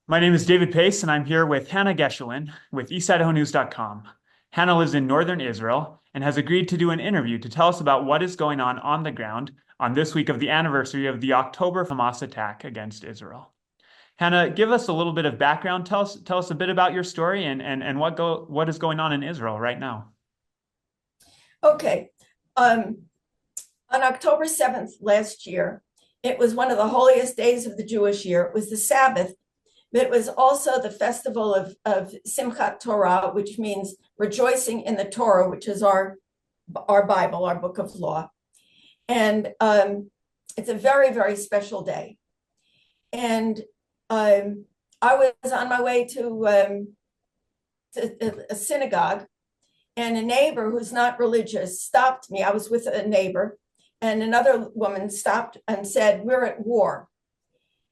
My name is David Pace, and I'm here with Hannah Geshelin with EastIdahoNews.com. Hannah lives in northern Israel and has agreed to do an interview to tell us about what is going on the ground on this week of the anniversary of the October Hamas attack against Israel. Hannah, give us a little bit of background. Tell us a bit about your story and what is going on in Israel right now. Okay. On October 7th last year, it was one of the holiest days of the Jewish year. It was the Sabbath, but it was also the festival of Simchat Torah, which means rejoicing in the Torah, which is our Bible, our book of law. And it's a very, very special day. And I was on my way to a synagogue, and a neighbor who's not religious stopped me. I was with a neighbor, and another woman stopped and said, "We're at war."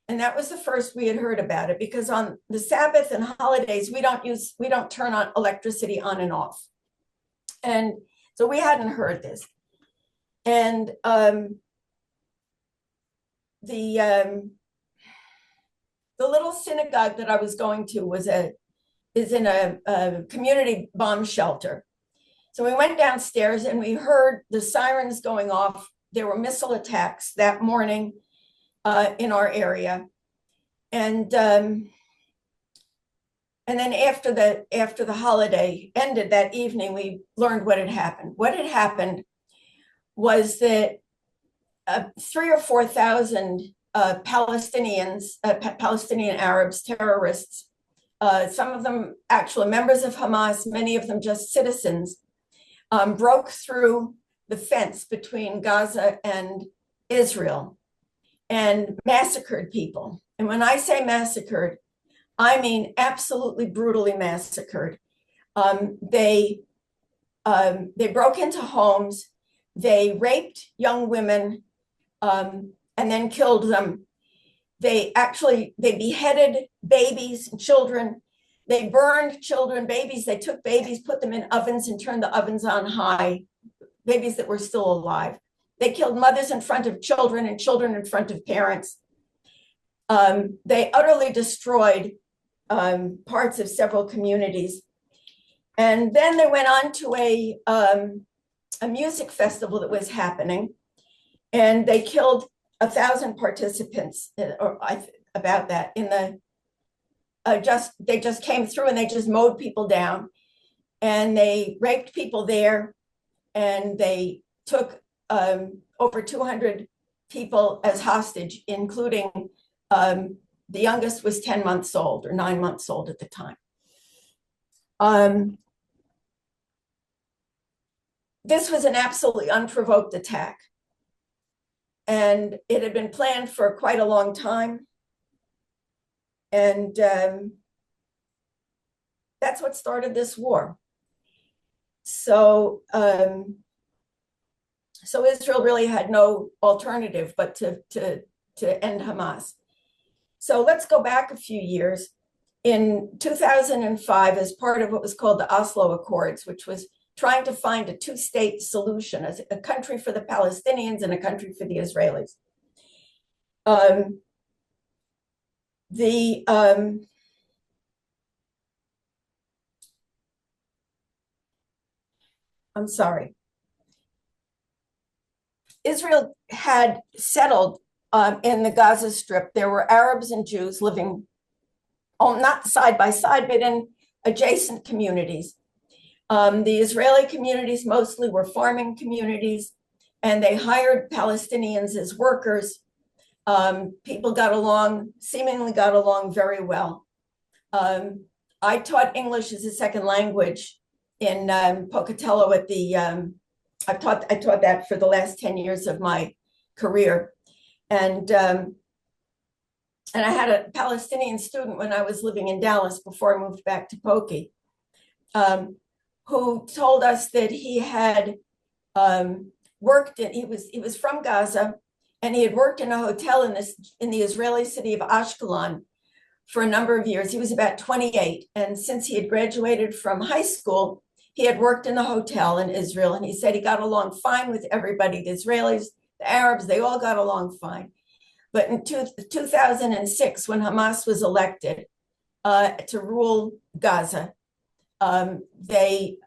And that was the first we had heard about it, because on the Sabbath and holidays, we don't turn on electricity on and off. And so we hadn't heard this. And the little synagogue that I was going to is in a community bomb shelter. So we went downstairs and we heard the sirens going off. There were missile attacks that morning in our area. And then after the holiday ended that evening, we learned what had happened. What had happened was that 3,000 or 4,000 Palestinian Arabs, terrorists, some of them actually members of Hamas, many of them just citizens, broke through the fence between Gaza and Israel and massacred people. And when I say massacred, I mean absolutely brutally massacred. They broke into homes, they raped young women, and then killed them. They beheaded babies and children. They burned children, babies. They took babies, put them in ovens and turned the ovens on high, babies that were still alive. They killed mothers in front of children and children in front of parents. They utterly destroyed parts of several communities. And then they went on to a music festival that was happening, and they killed 1,000 participants, or about that. They just came through and they just mowed people down, and they raped people there, and they took over 200 people as hostage, including the youngest was 10 months old or 9 months old at the time. This was an absolutely unprovoked attack, and it had been planned for quite a long time. And that's what started this war. So Israel really had no alternative but to end Hamas. So let's go back a few years. In 2005, as part of what was called the Oslo Accords, which was trying to find a two-state solution, as a country for the Palestinians and a country for the Israelis. I'm sorry. Israel had settled in the Gaza Strip. There were Arabs and Jews living, not side by side, but in adjacent communities. The Israeli communities mostly were farming communities, and they hired Palestinians as workers. People seemingly got along very well. I taught English as a second language in Pocatello at the, I taught that for the last 10 years of my career. And I had a Palestinian student when I was living in Dallas before I moved back to Pokie, who told us that he had he was from Gaza, and he had worked in a hotel in the Israeli city of Ashkelon for a number of years. He was about 28, and since he had graduated from high school, he had worked in the hotel in Israel, and he said he got along fine with everybody. The Israelis, the Arabs, they all got along fine. But in 2006, when Hamas was elected, to rule Gaza. The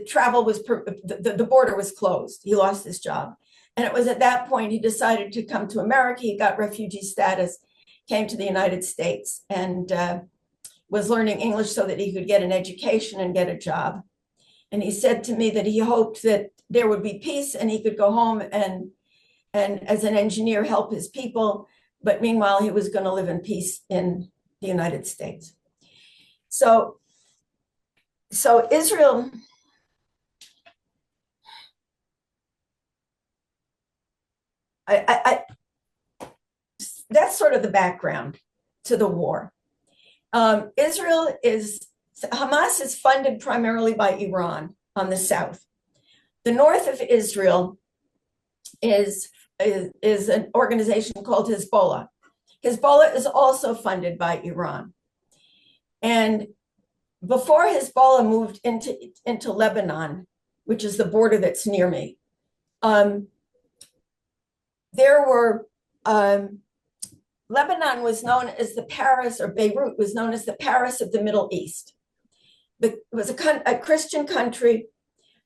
travel was, the border was closed. He lost his job. And it was at that point he decided to come to America. He got refugee status, came to the United States, and was learning English so that he could get an education and get a job. And he said to me that he hoped that there would be peace and he could go home and as an engineer help his people. But meanwhile, he was going to live in peace in the United States. So Israel, that's sort of the background to the war. Hamas is funded primarily by Iran on the south. The north of Israel is an organization called Hezbollah. Hezbollah is also funded by Iran. And before Hezbollah moved into Lebanon, which is the border that's near me, Lebanon was known as the Paris, or Beirut was known as the Paris of the Middle East. It was a Christian country,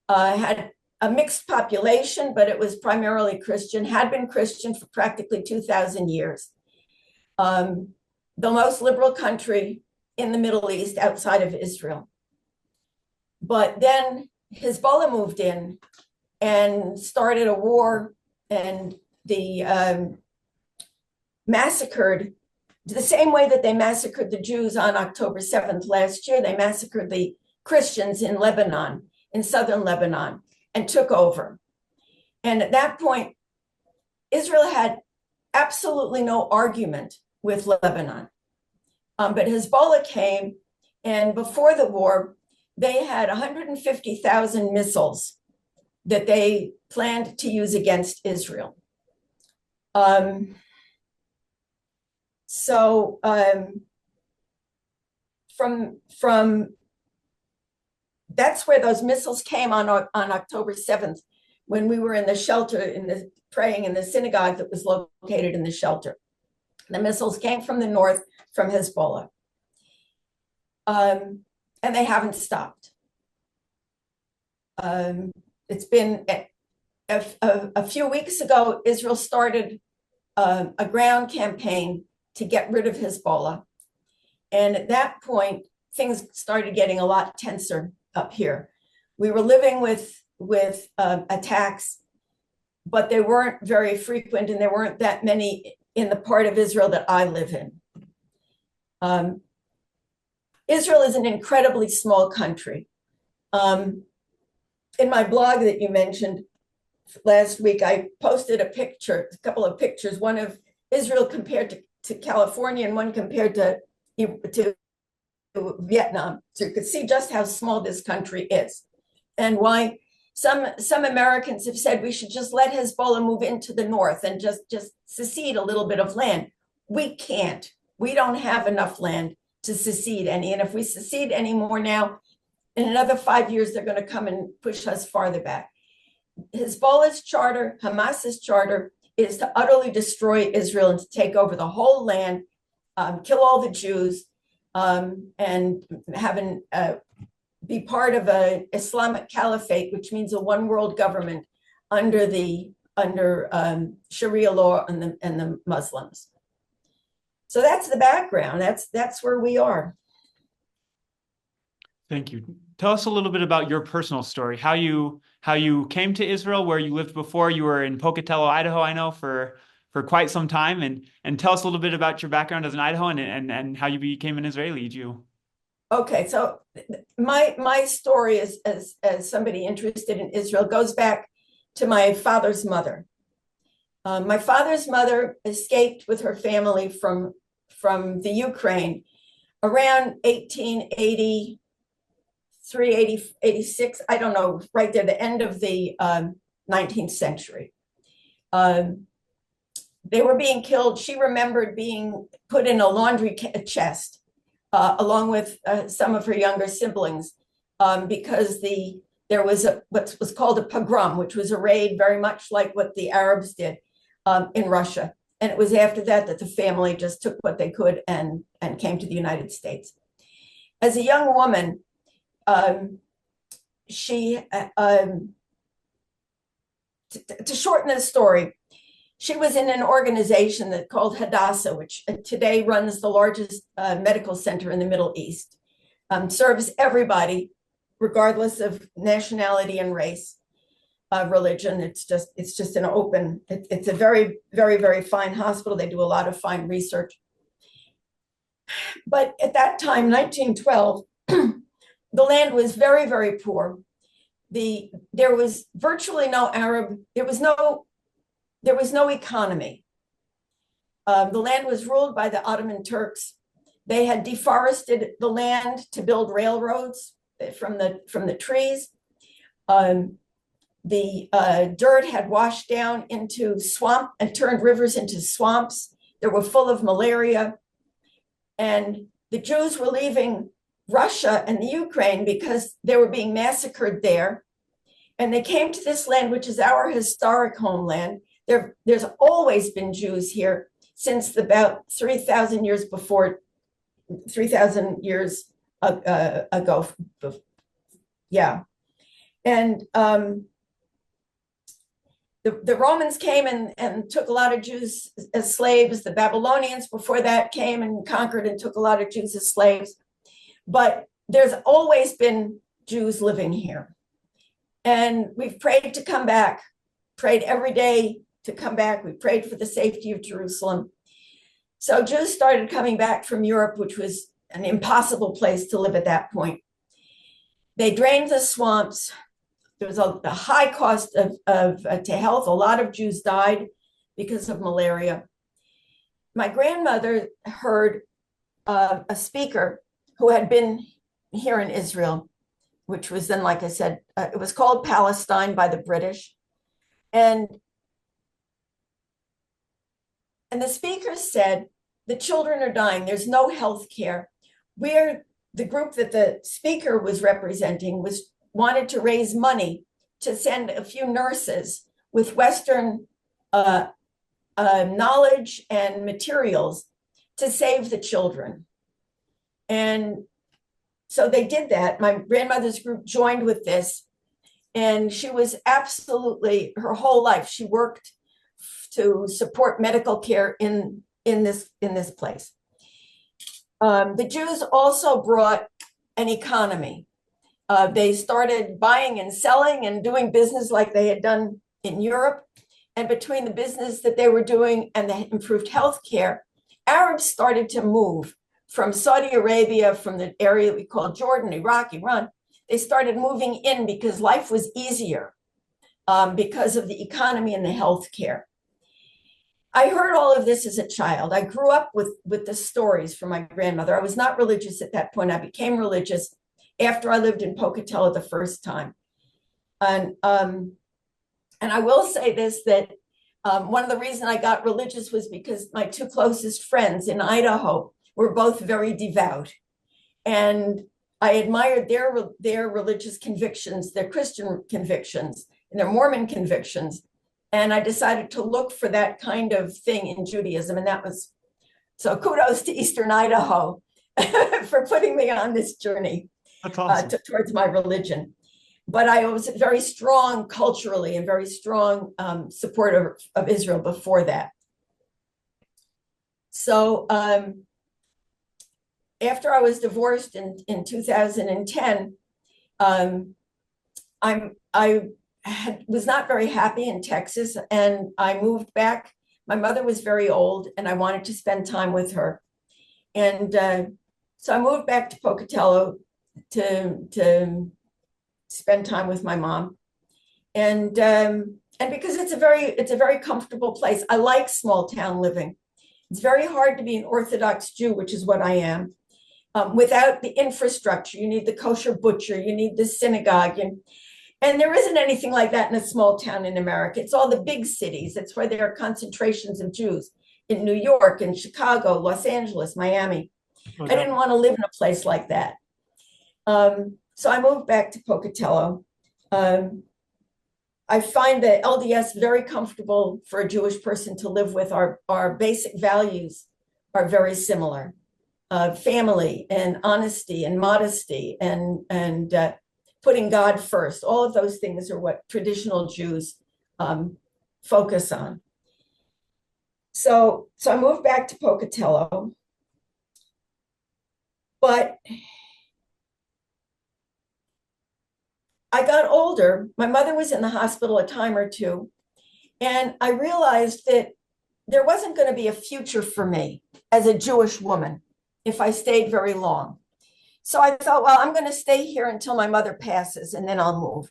had a mixed population, but it was primarily Christian, had been Christian for practically 2,000 years. The most liberal country in the Middle East outside of Israel. But then Hezbollah moved in and started a war, and massacred the same way that they massacred the Jews on October 7th last year. They massacred the Christians in Lebanon, in southern Lebanon, and took over. And at that point, Israel had absolutely no argument with Lebanon. But Hezbollah came, and before the war, they had 150,000 missiles that they planned to use against Israel. That's where those missiles came on October 7th, when we were in the shelter, praying in the synagogue that was located in the shelter. The missiles came from the north, from Hezbollah. And they haven't stopped. It's been a few weeks ago, Israel started a ground campaign to get rid of Hezbollah. And at that point, things started getting a lot tenser up here. We were living with attacks, but they weren't very frequent, and there weren't that many in the part of Israel that I live in. Israel is an incredibly small country. In my blog that you mentioned last week, I posted a couple of pictures, one of Israel compared to California and one compared to Vietnam. So you could see just how small this country is, and why some Americans have said we should just let Hezbollah move into the north and just secede a little bit of land. We can't. We don't have enough land to secede any. And if we secede any more now, in another 5 years, they're going to come and push us farther back. Hezbollah's charter, Hamas's charter, is to utterly destroy Israel and to take over the whole land, kill all the Jews, and be part of an Islamic caliphate, which means a one world government under Sharia law and the Muslims. So that's the background. That's where we are. Thank you. Tell us a little bit about your personal story, how you came to Israel, where you lived before. You were in Pocatello, Idaho, I know, for quite some time, and tell us a little bit about your background as an Idahoan and how you became an Israeli Jew. Okay, so my story as somebody interested in Israel goes back to my father's mother. My father's mother escaped with her family from the Ukraine around 1883, 86, I don't know, right there, the end of the 19th century. They were being killed. She remembered being put in a laundry chest along with some of her younger siblings because there was what was called a pogrom, which was a raid very much like what the Arabs did in Russia. And it was after that that the family just took what they could and came to the United States. As a young woman, to shorten the story, she was in an organization that called Hadassah, which today runs the largest medical center in the Middle East, serves everybody, regardless of nationality and race, religion. It's just an open, it's a very, very, very fine hospital. They do a lot of fine research. But at that time, 1912, the land was very, very poor. There was virtually no Arab, there was no economy. The land was ruled by the Ottoman Turks. They had deforested the land to build railroads from the trees. The dirt had washed down into swamp and turned rivers into swamps that were full of malaria. And the Jews were leaving Russia and the Ukraine because they were being massacred there. And they came to this land, which is our historic homeland. There's always been Jews here since about 3,000 years before, 3,000 years ago. Yeah. And the Romans came and took a lot of Jews as slaves. The Babylonians before that came and conquered and took a lot of Jews as slaves. But there's always been Jews living here. And we've prayed to come back, prayed every day to come back. We prayed for the safety of Jerusalem. So Jews started coming back from Europe, which was an impossible place to live at that point. They drained the swamps. There was a high cost to health. A lot of Jews died because of malaria. My grandmother heard a speaker who had been here in Israel, which was then, like I said, it was called Palestine by the British. And the speaker said, the children are dying. There's no health care. The group that the speaker was representing wanted to raise money to send a few nurses with Western knowledge and materials to save the children. And so they did that. My grandmother's group joined with this, and she was absolutely, her whole life, she worked to support medical care in this place. The Jews also brought an economy. They started buying and selling and doing business like they had done in Europe. And between the business that they were doing and the improved healthcare, Arabs started to move from Saudi Arabia, from the area we call Jordan, Iraq, Iran. They started moving in because life was easier because of the economy and the healthcare. I heard all of this as a child. I grew up with the stories from my grandmother. I was not religious at that point. I became religious after I lived in Pocatello the first time. And I will say this, that one of the reasons I got religious was because my two closest friends in Idaho were both very devout. And I admired their religious convictions, their Christian convictions, and their Mormon convictions. And I decided to look for that kind of thing in Judaism. And that was, so kudos to Eastern Idaho for putting me on this journey. That's awesome. Towards my religion. But I was very strong culturally and very strong supporter of Israel before that. So after I was divorced in 2010, I was not very happy in Texas, and I moved back. My mother was very old, and I wanted to spend time with her. And so I moved back to Pocatello to spend time with my mom. And because it's a very comfortable place. I like small town living. It's very hard to be an Orthodox Jew, which is what I am, without the infrastructure. You need the kosher butcher, you need the synagogue, and there isn't anything like that in a small town in America. It's all the big cities. That's where there are concentrations of Jews in New York and Chicago, Los Angeles, Miami. Okay. I didn't want to live in a place like that. So I moved back to Pocatello. I I find the LDS very comfortable for a Jewish person to live with. Our basic values are very similar. Family and honesty and modesty and putting God first. All of those things are what traditional Jews focus on. So I moved back to Pocatello, but I got older. My mother was in the hospital a time or two, and I realized that there wasn't going to be a future for me as a Jewish woman if I stayed very long. So I thought, well, I'm going to stay here until my mother passes, and then I'll move.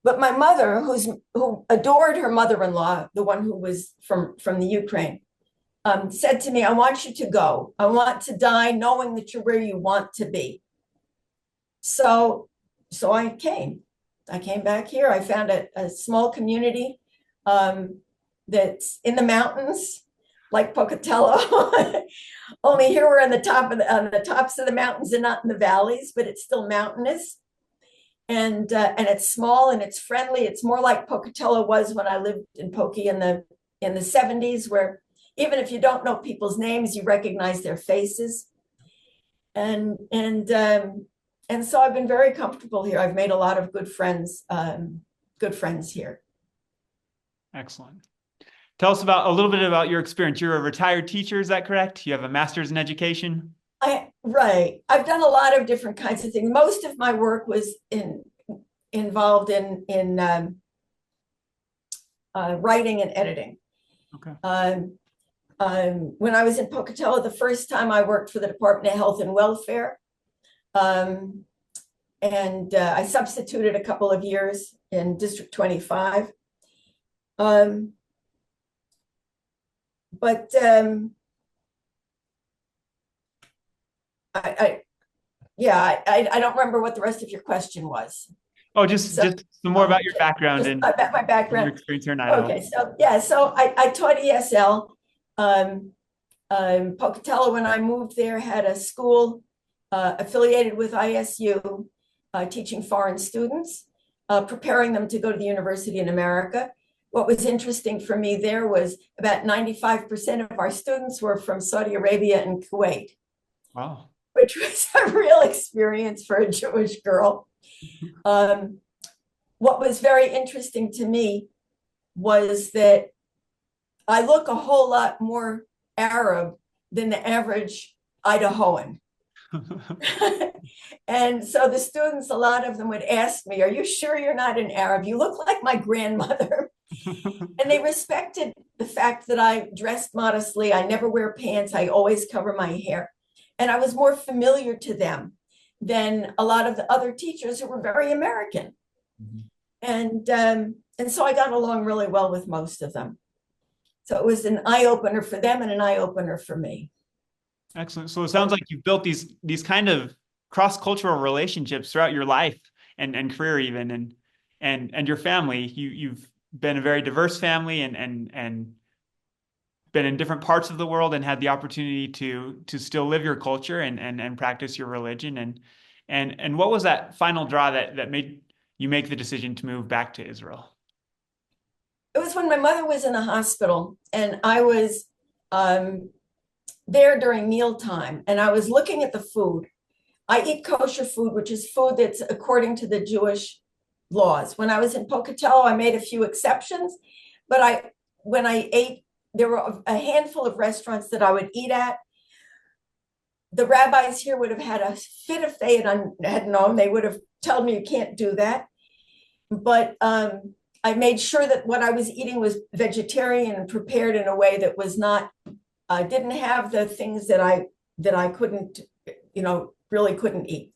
But my mother, who adored her mother-in-law, the one who was from the Ukraine, said to me, I want you to go. I want to die knowing that you're where you want to be. So I came. I came back here. I found a small community that's in the mountains, like Pocatello. Only here we're on the tops of the mountains and not in the valleys, but it's still mountainous. And it's small and it's friendly. It's more like Pocatello was when I lived in Pokie in the 70s, where even if you don't know people's names, you recognize their faces. And so I've been very comfortable here. I've made a lot of good friends here. Excellent. Tell us a little bit about your experience. You're a retired teacher, is that correct? You have a master's in education? Right. I've done a lot of different kinds of things. Most of my work was involved in writing and editing. Okay. When I was in Pocatello, the first time I worked for the Department of Health and Welfare, and I substituted a couple of years in District 25. I don't remember what the rest of your question was. Oh, just some more about your background and about my background. Your experience here in Idaho. Okay, so I taught ESL. Pocatello, when I moved there, had a school affiliated with ISU, teaching foreign students, preparing them to go to the university in America. What was interesting for me there was about 95% of our students were from Saudi Arabia and Kuwait. Wow. Which was a real experience for a Jewish girl. What was very interesting to me was that I look a whole lot more Arab than the average Idahoan. And so the students, a lot of them would ask me, are you sure you're not an Arab? You look like my grandmother. And they respected the fact that I dressed modestly. I never wear pants. I always cover my hair. And I was more familiar to them than a lot of the other teachers who were very American. Mm-hmm. And so I got along really well with most of them. So it was an eye-opener for them and an eye-opener for me. Excellent. So it sounds like you've built these kind of cross-cultural relationships throughout your life and career even, and your family. You've been a very diverse family and been in different parts of the world and had the opportunity to still live your culture and practice your religion. And what was that final draw that made you make the decision to move back to Israel? It was when my mother was in the hospital and I was there during mealtime and I was looking at the food. I eat kosher food, which is food that's according to the Jewish laws. When I was in Pocatello, I made a few exceptions, but when I ate, there were a handful of restaurants that I would eat at. The rabbis here would have had a fit if they had known. They would have told me you can't do that. But I made sure that what I was eating was vegetarian and prepared in a way that was not, didn't have the things that I couldn't, really couldn't eat.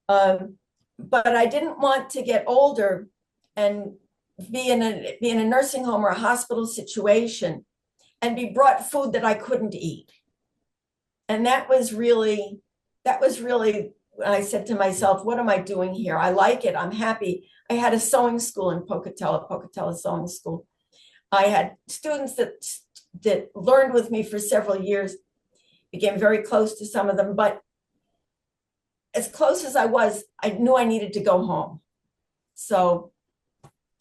But I didn't want to get older and be in a nursing home or a hospital situation and be brought food that I couldn't eat. And that was really when I said to myself, what am I doing here? I like it. I'm happy. I had a sewing school in Pocatello Sewing School. I had students that learned with me for several years, became very close to some of them, but as close as I was, I knew I needed to go home. So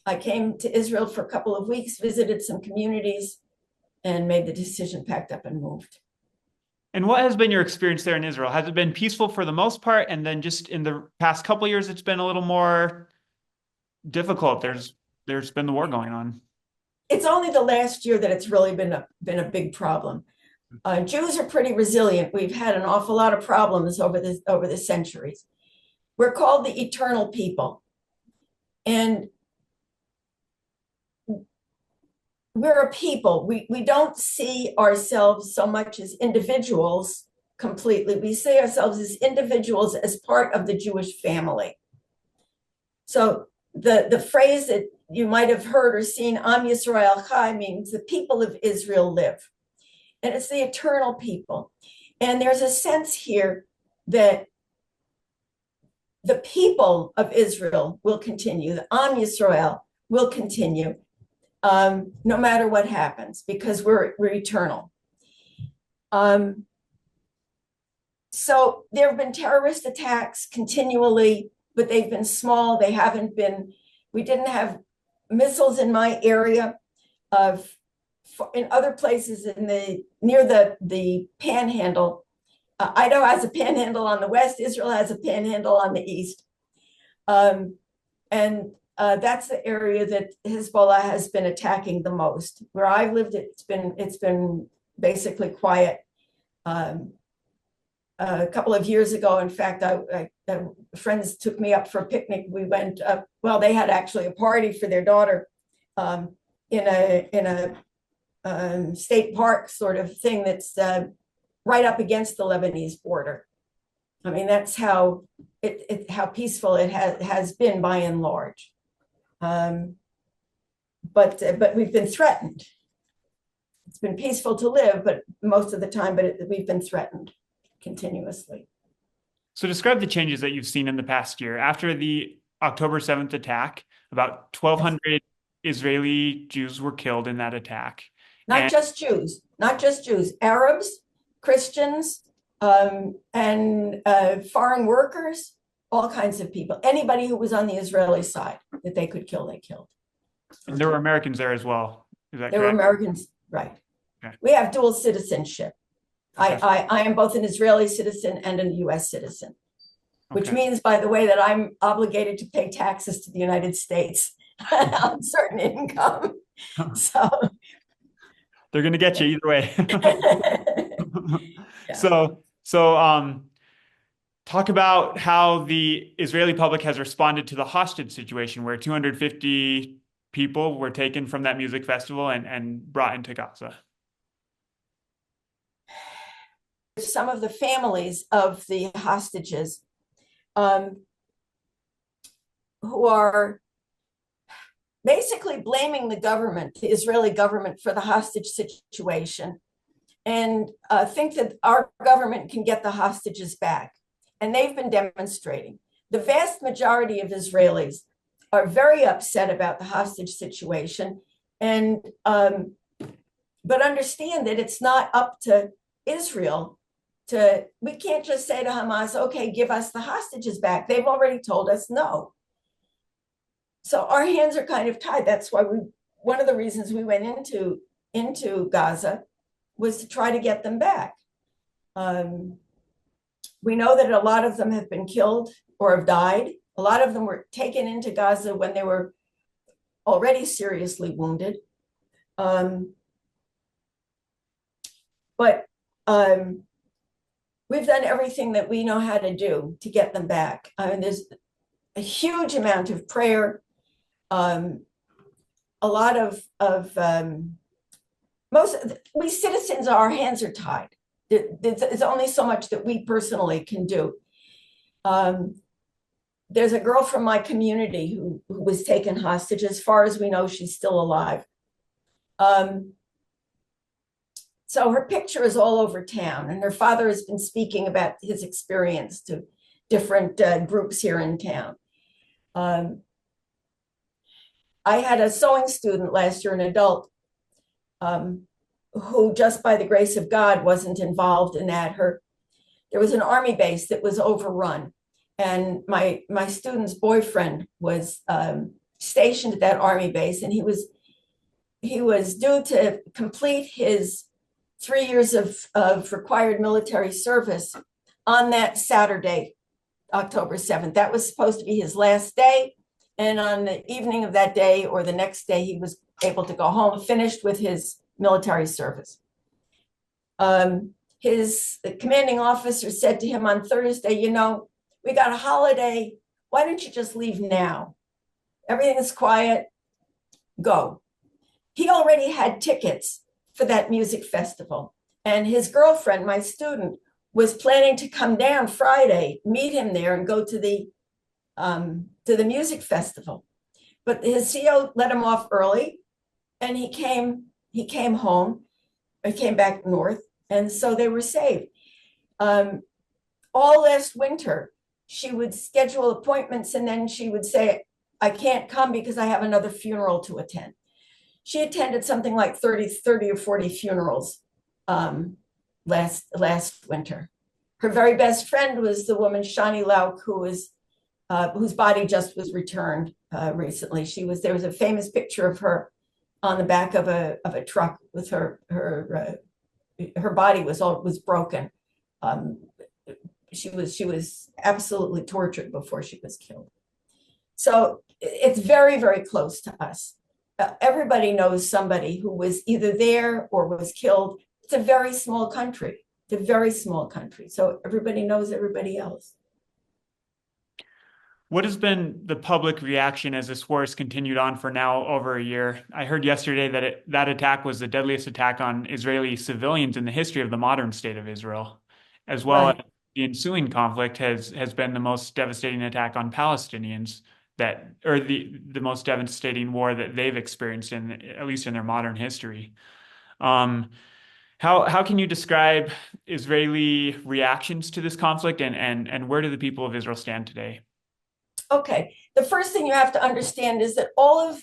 I came to Israel for a couple of weeks, visited some communities, and made the decision, packed up and moved. And what has been your experience there in Israel? Has it been peaceful for the most part? And then just in the past couple of years, it's been a little more difficult. There's been the war going on. It's only the last year that it's really been a big problem. Jews are pretty resilient. We've had an awful lot of problems over the centuries. We're called the eternal people. And we're a people. We don't see ourselves so much as individuals completely. We see ourselves as individuals as part of the Jewish family. So the phrase that you might have heard or seen, Am Yisrael Chai, means the people of Israel live. And it's the eternal people. And there's a sense here that the people of Israel will continue, the Am Yisrael will continue, no matter what happens, because we're eternal. So there have been terrorist attacks continually, but they've been small. They haven't been, we didn't have missiles in my area. In other places near the panhandle, Idaho has a panhandle on the west, Israel has a panhandle on the east. And that's the area that Hezbollah has been attacking the most. Where I've lived, it's been basically quiet. A couple of years ago, in fact, friends took me up for a picnic. We went up, well, they had actually a party for their daughter in a state park sort of thing that's right up against the Lebanese border. I mean, that's how how peaceful it has been by and large. But we've been threatened. It's been peaceful to live, but most of the time, we've been threatened continuously. So describe the changes that you've seen in the past year. After the October 7th attack, about 1,200 Israeli Jews were killed in that attack. Not just Jews, Arabs, Christians, and foreign workers, all kinds of people. Anybody who was on the Israeli side that they could kill, they killed. And there were Americans there as well. Is that correct? There were Americans, right. Okay. We have dual citizenship. Okay. I am both an Israeli citizen and a US citizen, which means, by the way, that I'm obligated to pay taxes to the United States on certain income. So they're going to get you either way. Yeah. So talk about how the Israeli public has responded to the hostage situation where 250 people were taken from that music festival and brought into Gaza. Some of the families of the hostages who are basically blaming the government, the Israeli government, for the hostage situation, and think that our government can get the hostages back. And they've been demonstrating. The vast majority of Israelis are very upset about the hostage situation, and but understand that it's not up to Israel we can't just say to Hamas, okay, give us the hostages back. They've already told us no. So our hands are kind of tied. That's why one of the reasons we went into Gaza was to try to get them back. We know that a lot of them have been killed or have died. A lot of them were taken into Gaza when they were already seriously wounded. But we've done everything that we know how to do to get them back. I mean, there's a huge amount of prayer, a lot of we citizens, our hands are tied. There's only so much that we personally can do. There's a girl from my community who was taken hostage. As far as we know, she's still alive. So her picture is all over town, and her father has been speaking about his experience to different groups here in town. I had a sewing student last year, an adult, who just by the grace of God wasn't involved in that. There was an army base that was overrun, and my student's boyfriend was stationed at that army base, and he was due to complete his 3 years of required military service on that Saturday, October 7th. That was supposed to be his last day. And on the evening of that day or the next day, he was able to go home, finished with his military service. His commanding officer said to him on Thursday, you know, we got a holiday. Why don't you just leave now? Everything is quiet. Go. He already had tickets for that music festival. And his girlfriend, my student, was planning to come down Friday, meet him there, and go to the music festival. But his CO let him off early, and he came home, or came back north, and so they were saved. All last winter, she would schedule appointments, and then she would say, I can't come because I have another funeral to attend. She attended something like 30 or 40 funerals last winter. Her very best friend was the woman Shani Lauk, whose body just was returned recently. There was a famous picture of her on the back of a truck with her body was broken. She was absolutely tortured before she was killed. So it's very, very close to us. Everybody knows somebody who was either there or was killed. It's a very small country. It's a very small country. So everybody knows everybody else. What has been the public reaction as this war has continued on for now over a year? I heard yesterday that that attack was the deadliest attack on Israeli civilians in the history of the modern state of Israel, as well as Right. the ensuing conflict has been the most devastating attack on Palestinians or the most devastating war that they've experienced at least in their modern history. Um, how can you describe Israeli reactions to this conflict and where do the people of Israel stand today? Okay. The first thing you have to understand is that all of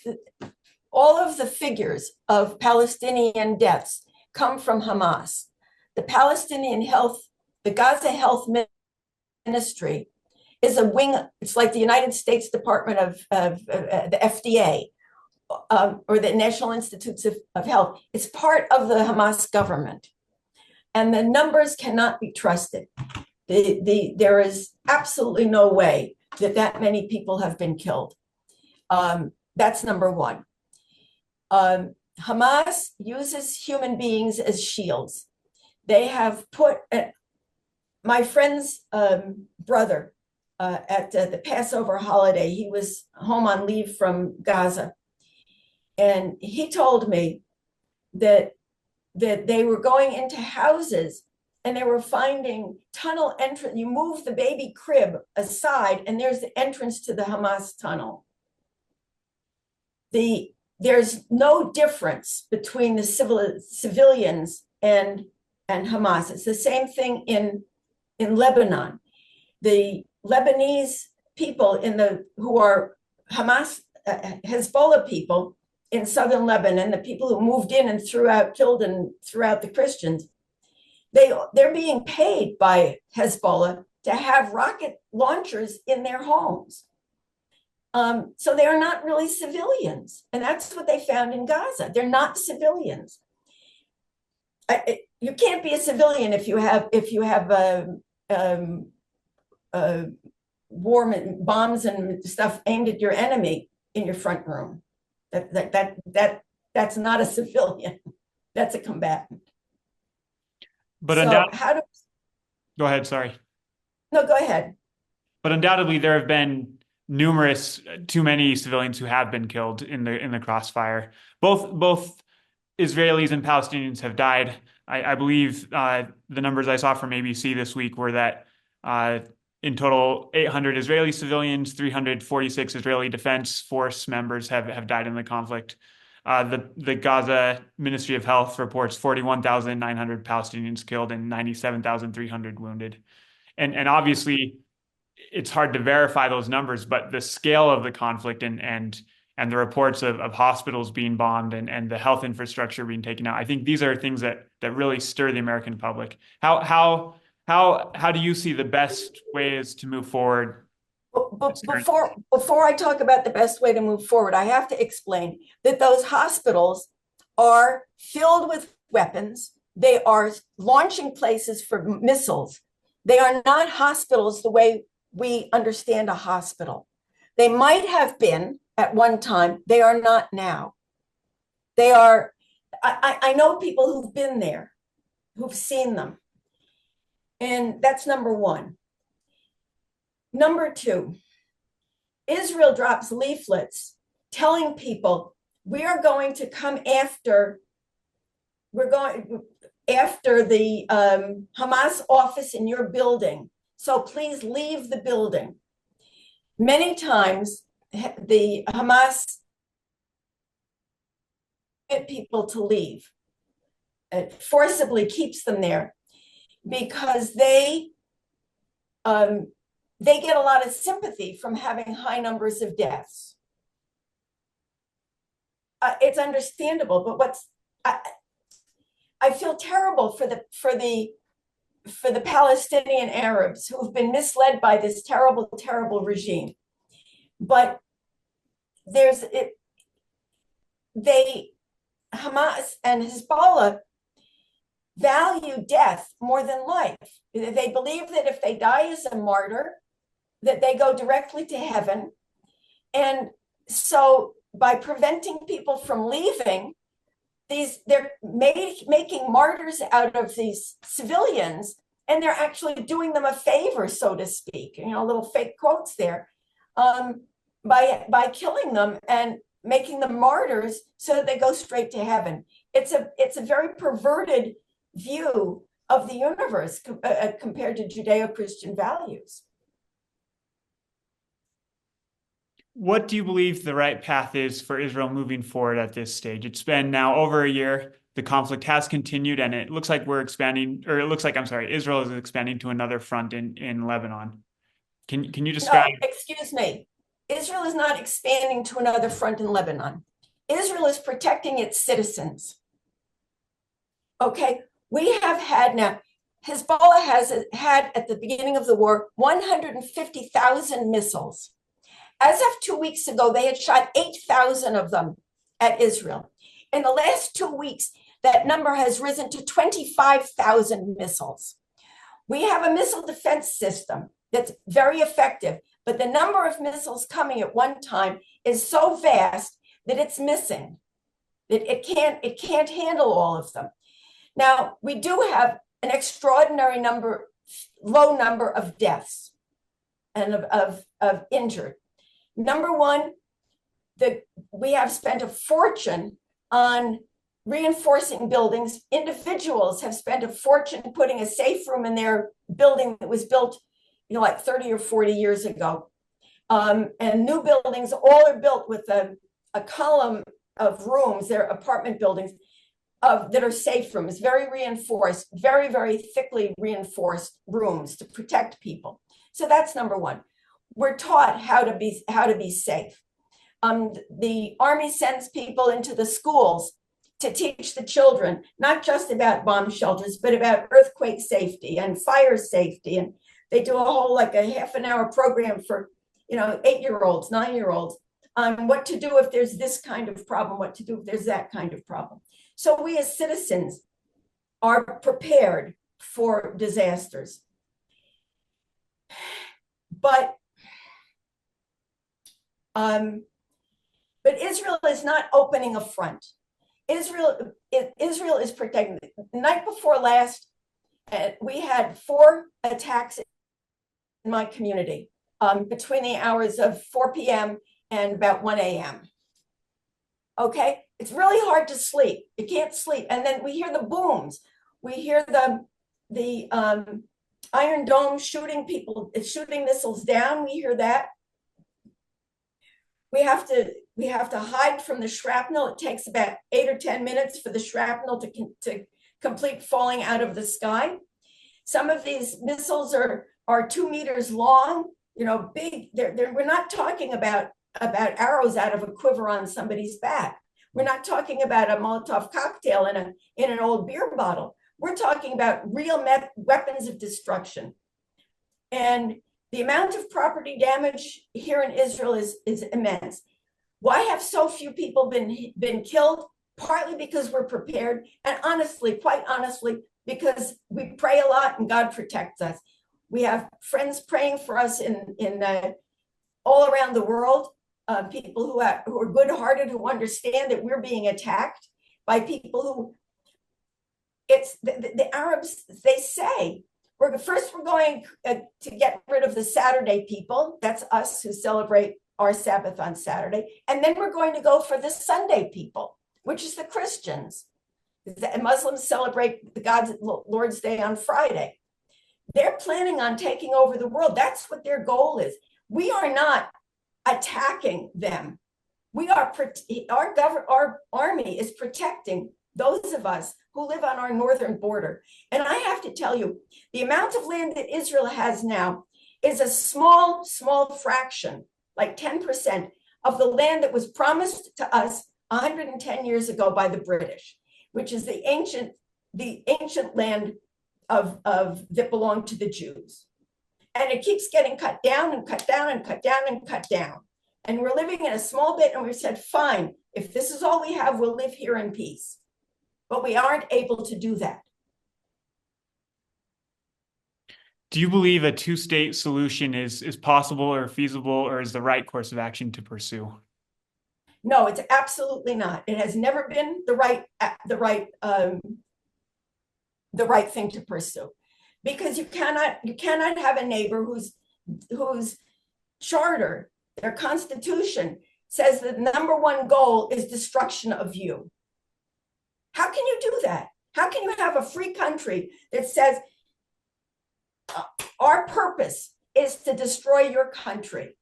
the figures of Palestinian deaths come from Hamas. The Gaza Health Ministry is a wing. It's like the United States Department of the FDA or the National Institutes of Health. It's part of the Hamas government, and the numbers cannot be trusted. There is absolutely no way that many people have been killed. That's number one. Hamas uses human beings as shields. They have put my friend's brother at the Passover holiday. He was home on leave from Gaza, and he told me that they were going into houses and they were finding tunnel entrance. You move the baby crib aside, and there's the entrance to the Hamas tunnel. There's no difference between the civilians and Hamas. It's the same thing in Lebanon. The Lebanese people who are Hamas, Hezbollah people in southern Lebanon, the people who moved in and killed and threw out the Christians, they're being paid by Hezbollah to have rocket launchers in their homes. So they are not really civilians. And that's what they found in Gaza. They're not civilians. You can't be a civilian if you have war bombs and stuff aimed at your enemy in your front room. That's not a civilian. That's a combatant. But So go ahead, sorry. No, go ahead. But undoubtedly there have been too many civilians who have been killed in the crossfire. Both Israelis and Palestinians have died. I believe the numbers I saw from ABC this week were that in total 800 Israeli civilians, 346 Israeli Defense Force members have died in the conflict. The Gaza Ministry of Health reports 41,900 Palestinians killed and 97,300 wounded. And obviously, it's hard to verify those numbers, but the scale of the conflict and the reports of hospitals being bombed and the health infrastructure being taken out, I think these are things that really stir the American public. How do you see the best ways to move forward? But before I talk about the best way to move forward, I have to explain that those hospitals are filled with weapons. They are launching places for missiles. They are not hospitals the way we understand a hospital. They might have been at one time. They are not now. They are, I know people who've been there, who've seen them. And that's number one. Number two, Israel drops leaflets telling people we are going to come after, we're going after the Hamas office in your building. So please leave the building. Many times the Hamas get people to leave. It forcibly keeps them there because they get a lot of sympathy from having high numbers of deaths. It's understandable, but I feel terrible for the Palestinian Arabs who have been misled by this terrible, terrible regime. But Hamas and Hezbollah value death more than life. They believe that if they die as a martyr, that they go directly to heaven. And so by preventing people from leaving, they're making martyrs out of these civilians, and they're actually doing them a favor, so to speak, little fake quotes there, by killing them and making them martyrs so that they go straight to heaven. It's a very perverted view of the universe compared to Judeo-Christian values. What do you believe the right path is for Israel moving forward at this stage? It's been now over a year. The conflict has continued, and it looks like Israel is expanding to another front in Lebanon. Can you describe? No, excuse me. Israel is not expanding to another front in Lebanon. Israel is protecting its citizens. Okay, we have had now, Hezbollah has had at the beginning of the war 150,000 missiles. As of 2 weeks ago, they had shot 8,000 of them at Israel. In the last 2 weeks, that number has risen to 25,000 missiles. We have a missile defense system that's very effective, but the number of missiles coming at one time is so vast that it's missing. It can't handle all of them. Now, we do have an extraordinary low number of deaths and of injured. Number one, we have spent a fortune on reinforcing buildings. Individuals have spent a fortune putting a safe room in their building that was built, like 30 or 40 years ago. And new buildings, all are built with a column of rooms. They're apartment buildings that are safe rooms, very reinforced, very, very thickly reinforced rooms to protect people. So that's number one. We're taught how to be safe. The Army sends people into the schools to teach the children, not just about bomb shelters, but about earthquake safety and fire safety. And they do a whole, like a half an hour program for, 8-year-olds, 9-year-olds, on what to do if there's this kind of problem, what to do if there's that kind of problem. So we as citizens are prepared for disasters. But Israel is not opening a front. Israel is protecting. The night before last, we had 4 attacks in my community between the hours of 4 p.m. and about 1 a.m. Okay, it's really hard to sleep. You can't sleep, and then we hear the booms. We hear the Iron Dome shooting missiles down. We hear that. We have to hide from the shrapnel. It takes about 8 or 10 minutes for the shrapnel to complete falling out of the sky. Some of these missiles are 2 meters long, big. We're not talking about arrows out of a quiver on somebody's back. We're not talking about a Molotov cocktail in an old beer bottle. We're talking about real weapons of destruction. And The amount of property damage here in Israel is immense. Why have so few people been killed? Partly because we're prepared, and honestly, quite honestly, because we pray a lot and God protects us. We have friends praying for us in all around the world, people who are good-hearted, who understand that we're being attacked by people who, it's the Arabs, they say, we're going to get rid of the Saturday people. That's us who celebrate our Sabbath on Saturday. And then we're going to go for the Sunday people, which is the Christians. The Muslims celebrate the God's Lord's Day on Friday. They're planning on taking over the world. That's what their goal is. We are not attacking them. Our army is protecting those of us who live on our northern border. And I have to tell you, the amount of land that Israel has now is a small fraction, like 10% of the land that was promised to us 110 years ago by the British, which is the ancient land of that belonged to the Jews. And it keeps getting cut down and cut down and cut down and cut down. And we're living in a small bit, and we said, fine, if this is all we have, we'll live here in peace. But we aren't able to do that. Do you believe a two-state solution is possible or feasible, or is the right course of action to pursue? No, it's absolutely not. It has never been the right thing to pursue, because you cannot have a neighbor whose charter, their constitution, says the number one goal is destruction of you. How can you do that? How can you have a free country that says our purpose is to destroy your country?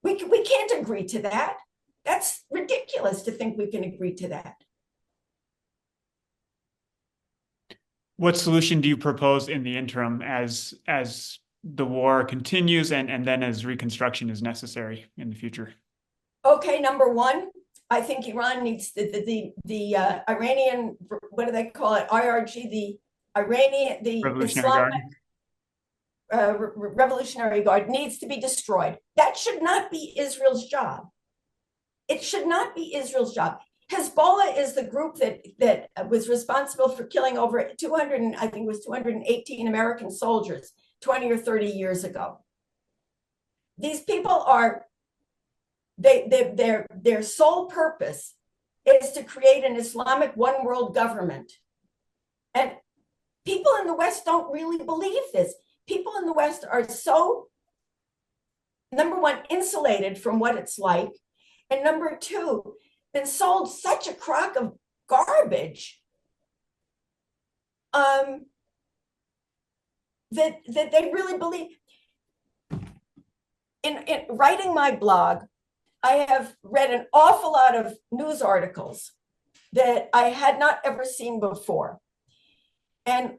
We can't agree to that. That's ridiculous to think we can agree to that. What solution do you propose in the interim as the war continues and then as reconstruction is necessary in the future? Okay, number one, I think Iran needs the Iranian, what do they call it? IRG, the Islamic Revolutionary Guard needs to be destroyed. That should not be Israel's job. It should not be Israel's job. Hezbollah is the group that was responsible for killing over 200, I think it was 218 American soldiers 20 or 30 years ago. These people are, their sole purpose is to create an Islamic one world government. And people in the West don't really believe this. People in the West are so, number one, insulated from what it's like. And number two, been sold such a crock of garbage that they really believe. In writing my blog, I have read an awful lot of news articles that I had not ever seen before. And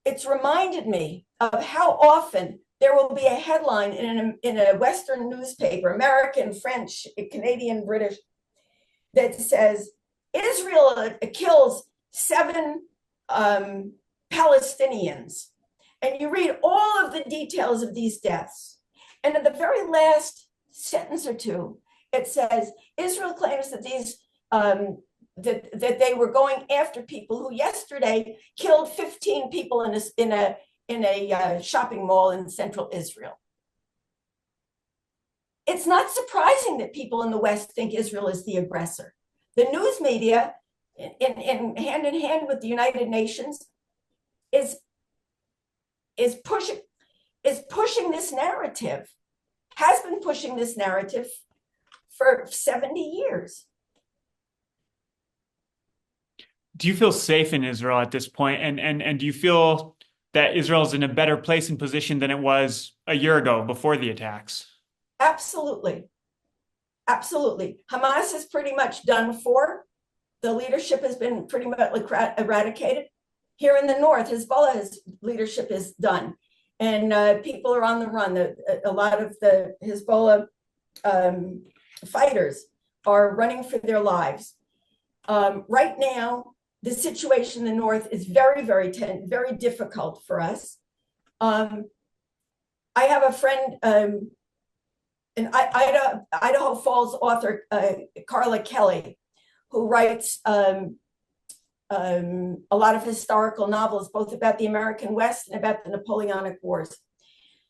it's reminded me of how often there will be a headline in a Western newspaper, American, French, Canadian, British, that says, Israel kills 7 Palestinians. And you read all of the details of these deaths. And in the very last sentence or two, it says, Israel claims that these that they were going after people who yesterday killed 15 people in a shopping mall in central Israel. It's not surprising that people in the West think Israel is the aggressor. The news media, in hand with the United Nations, is pushing this narrative, has been pushing this narrative for 70 years. Do you feel safe in Israel at this point? And do you feel that Israel is in a better place and position than it was a year ago before the attacks? Absolutely. Absolutely. Hamas is pretty much done for. The leadership has been pretty much eradicated. Here in the north, Hezbollah's leadership is done. And people are on the run. A lot of the Hezbollah fighters are running for their lives. Right now, the situation in the north is very, very difficult for us. I have a friend, an Idaho Falls author, Carla Kelly, who writes a lot of historical novels, both about the American West and about the Napoleonic Wars.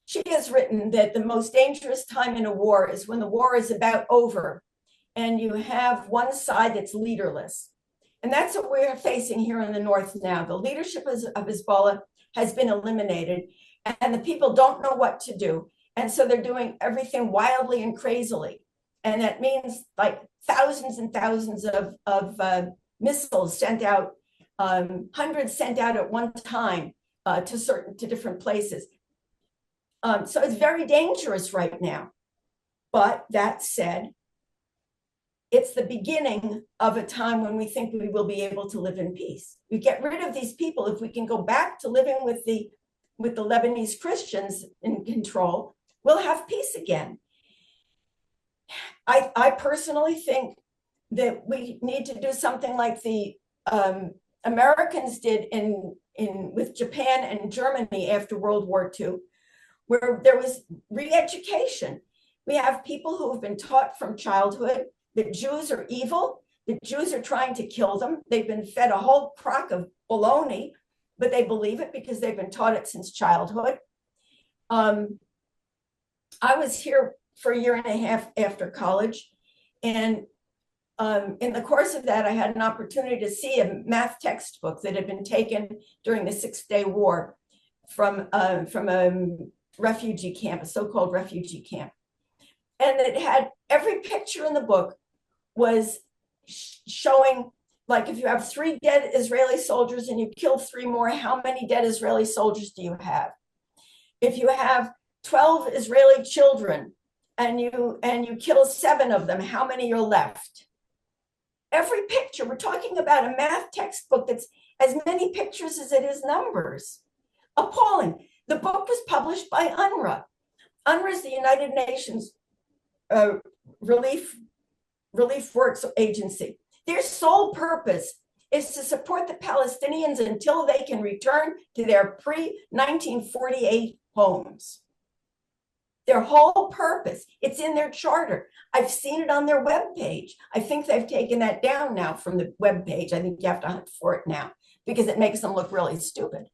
She has written that the most dangerous time in a war is when the war is about over and you have one side that's leaderless. And that's what we're facing here in the North now. The leadership of Hezbollah has been eliminated, and the people don't know what to do. And so they're doing everything wildly and crazily. And that means like thousands and thousands of missiles sent out, hundreds sent out at one time to different places. So it's very dangerous right now. But that said, it's the beginning of a time when we think we will be able to live in peace. We get rid of these people. If we can go back to living with the Lebanese Christians in control, we'll have peace again. I personally think that we need to do something like the Americans did with Japan and Germany after World War II, where there was re-education. We have people who have been taught from childhood that Jews are evil, that Jews are trying to kill them. They've been fed a whole crock of baloney, but they believe it because they've been taught it since childhood. I was here for a year and a half after college, and in the course of that, I had an opportunity to see a math textbook that had been taken during the 6-day war from a refugee camp, a so-called refugee camp. And it had every picture in the book was showing, like, if you have 3 dead Israeli soldiers and you kill 3 more, how many dead Israeli soldiers do you have? If you have 12 Israeli children and you kill 7 of them, how many are left? Every picture, we're talking about a math textbook that's as many pictures as it is numbers. Appalling. The book was published by UNRWA. UNRWA is the United Nations Relief Works Agency. Their sole purpose is to support the Palestinians until they can return to their pre-1948 homes. Their whole purpose, it's in their charter. I've seen it on their webpage. I think they've taken that down now from the webpage. I think you have to hunt for it now because it makes them look really stupid.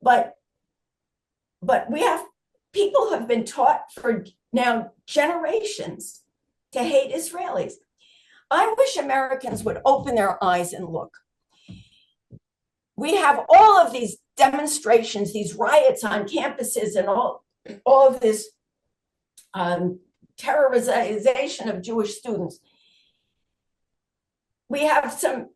But we have people who have been taught for now generations to hate Israelis. I wish Americans would open their eyes and look. We have all of these demonstrations, these riots on campuses, and all of this terrorization of Jewish students. We have some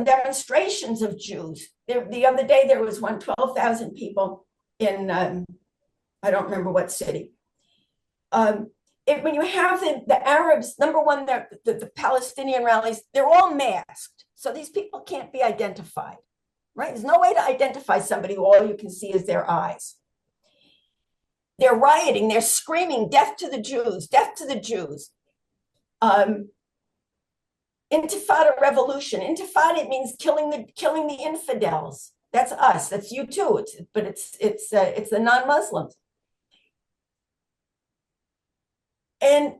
demonstrations of Jews. The other day there was 12,000 people in I don't remember what city. When you have the Arabs, number one, the Palestinian rallies, they're all masked, so these people can't be identified, right? There's no way to identify somebody who all you can see is their eyes. They're rioting, they're screaming, death to the Jews, death to the Jews. Intifada revolution. Intifada means killing the infidels. That's us, that's you too, but it's the non-Muslims. And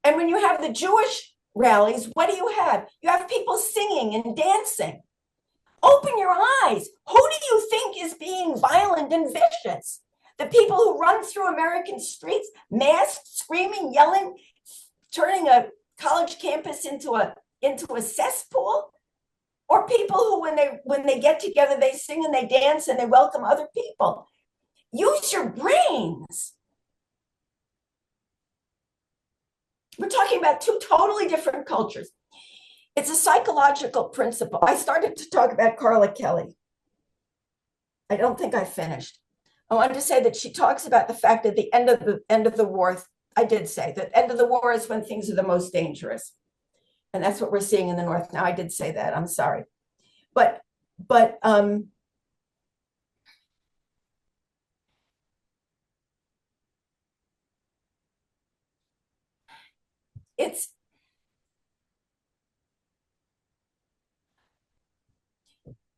when you have the Jewish rallies, what do you have? You have people singing and dancing. Open your eyes. Who do you think is being violent and vicious? The people who run through American streets, masked, screaming, yelling, turning a college campus into a cesspool? Or people who, when they get together, they sing and they dance and they welcome other people? Use your brains. We're talking about 2 totally different cultures. It's a psychological principle. I started to talk about Carla Kelly. I don't think I finished. I wanted to say that she talks about the fact that the end of the war, I did say that end of the war is when things are the most dangerous. And that's what we're seeing in the North now. I did say that, I'm sorry. But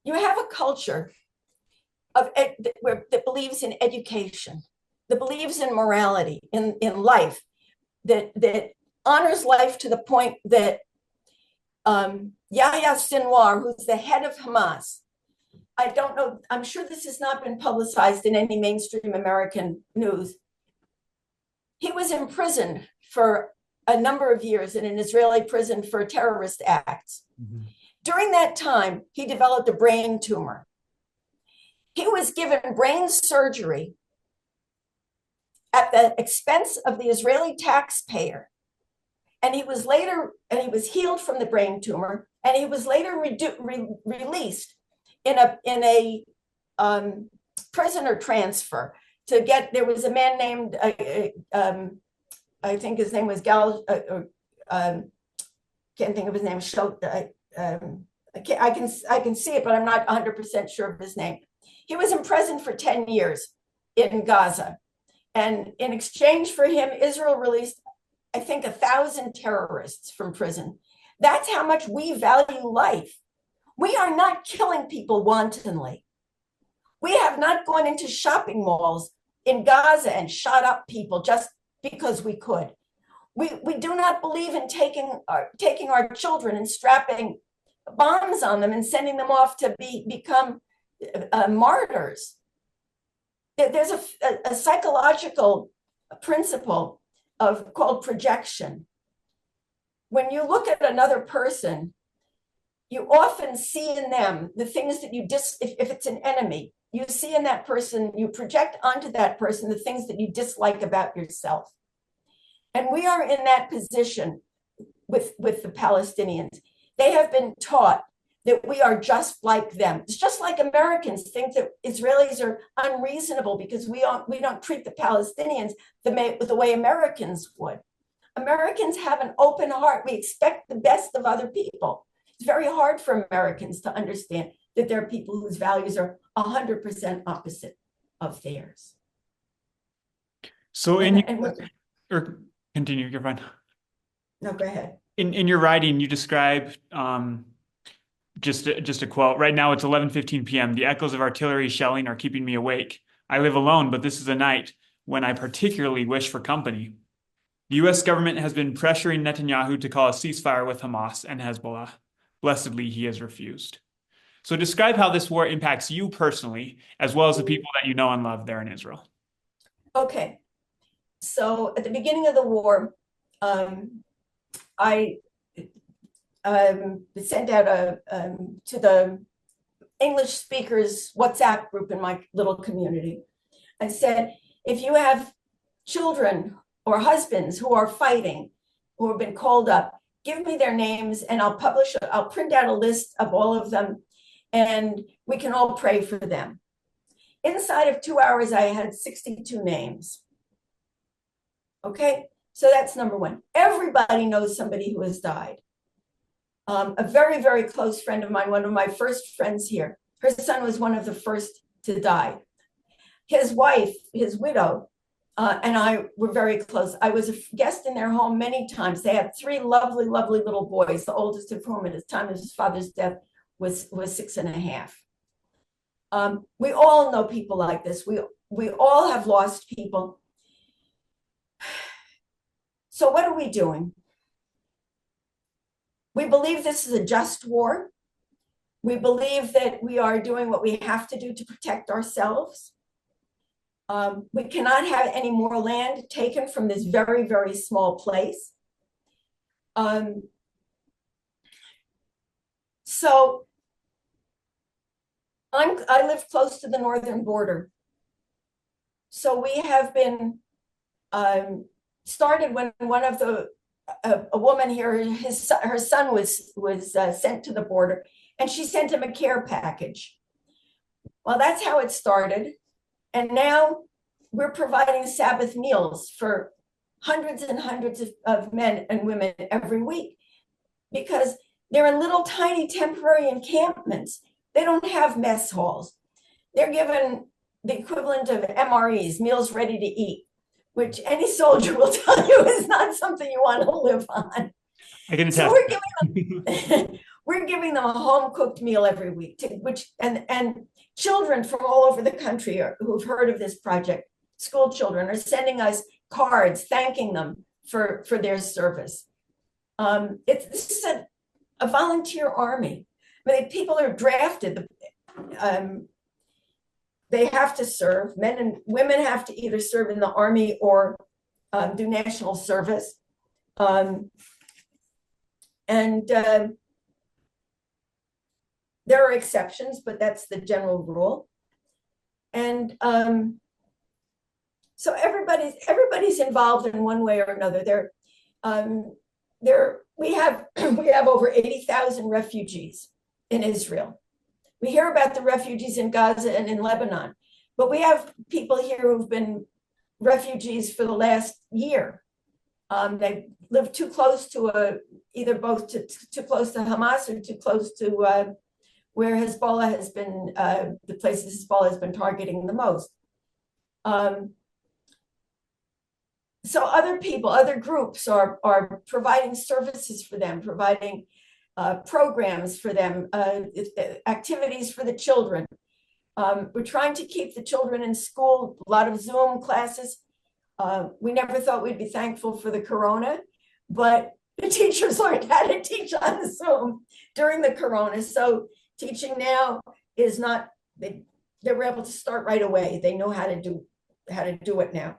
you have a culture that believes in education, that believes in morality, in life, that honors life to the point that Yahya Sinwar, who's the head of Hamas, I don't know, I'm sure this has not been publicized in any mainstream American news. He was imprisoned for a number of years in an Israeli prison for terrorist acts. Mm-hmm. During that time, he developed a brain tumor. He was given brain surgery at the expense of the Israeli taxpayer. And he was healed from the brain tumor, and he was later released in a prisoner transfer to get. There was a man named I think his name was can't think of his name. I can see it, but I'm not 100% sure of his name. He was imprisoned for 10 years in Gaza, and in exchange for him, Israel released, I think, 1,000 terrorists from prison. That's how much we value life. We are not killing people wantonly. We have not gone into shopping malls in Gaza and shot up people just because we could. We do not believe in taking our children and strapping bombs on them and sending them off to become martyrs. There's a psychological principle called projection. When you look at another person, you often see in them the things that if it's an enemy, you see in that person, you project onto that person the things that you dislike about yourself. And we are in that position with the Palestinians. They have been taught that we are just like them. It's just like Americans think that Israelis are unreasonable because we don't treat the Palestinians the way Americans would. Americans have an open heart. We expect the best of other people. It's very hard for Americans to understand that there are people whose values are 100% opposite of theirs. So or continue, you're fine. No, go ahead. In your writing, you describe just a quote. Right now, it's 11:15 p.m. The echoes of artillery shelling are keeping me awake. I live alone, but this is a night when I particularly wish for company. The U.S. government has been pressuring Netanyahu to call a ceasefire with Hamas and Hezbollah. Blessedly, he has refused. So describe how this war impacts you personally, as well as the people that you know and love there in Israel. Okay. So at the beginning of the war, I sent out to the English speakers WhatsApp group in my little community. I said, if you have children or husbands who are fighting, who have been called up, give me their names and I'll print out a list of all of them and we can all pray for them. Inside of 2 hours, I had 62 names. Okay, so that's number one. Everybody knows somebody who has died. A very, very close friend of mine, one of my first friends here, her son was one of the first to die. His wife, his widow, and I were very close. I was a guest in their home many times. They had 3 lovely, lovely little boys, the oldest of whom at the time of his father's death was 6.5. We all know people like this. We all have lost people. So what are we doing? We believe this is a just war. We believe that we are doing what we have to do to protect ourselves. We cannot have any more land taken from this very, very small place. So I live close to the northern border. So we have been started when one of a woman here, her son was sent to the border, and she sent him a care package. Well, that's how it started. And now we're providing Sabbath meals for hundreds and hundreds of men and women every week because they're in little tiny temporary encampments. They don't have mess halls. They're given the equivalent of MREs, meals ready to eat, which any soldier will tell you is not something you want to live on. I can attest. So we're giving them a home cooked meal every week, and children from all over the country who've heard of this project, school children, are sending us cards thanking them for their service. This is a volunteer army. I mean, people are drafted. They have to serve. Men and women have to either serve in the army or do national service. There are exceptions, but that's the general rule. And so everybody's involved in one way or another. We have over 80,000 refugees in Israel. We hear about the refugees in Gaza and in Lebanon, but we have people here who've been refugees for the last year. They live too close to too close to Hamas or too close to where Hezbollah has been, the places Hezbollah has been targeting the most. So other groups are providing services for them, providing programs for them, activities for the children. We're trying to keep the children in school, a lot of Zoom classes. We never thought we'd be thankful for the corona, but the teachers learned how to teach on Zoom during the corona. So teaching now is not, they were able to start right away. They know how to do it now.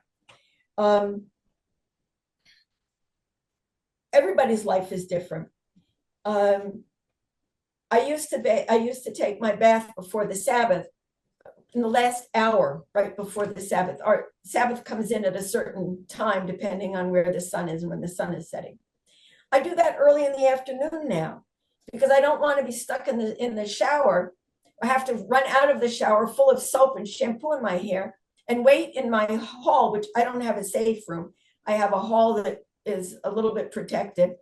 Everybody's life is different. I used to take my bath before the Sabbath. In the last hour, right before the Sabbath, our Sabbath comes in at a certain time, depending on where the sun is and when the sun is setting. I do that early in the afternoon now, because I don't want to be stuck in the shower. I have to run out of the shower full of soap and shampoo in my hair and wait in my hall, which I don't have a safe room. I have a hall that is a little bit protected,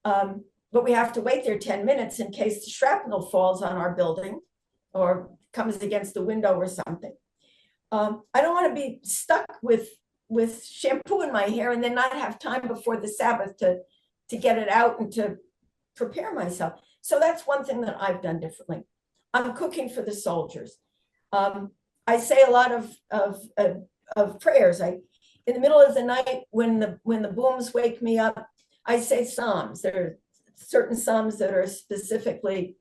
but we have to wait there 10 minutes in case the shrapnel falls on our building or comes against the window or something. I don't want to be stuck with shampoo in my hair and then not have time before the Sabbath to get it out and to prepare myself. So that's one thing that I've done differently. I'm cooking for the soldiers. I say a lot of prayers. In the middle of the night, when the booms wake me up, I say psalms. There are certain psalms that are specifically,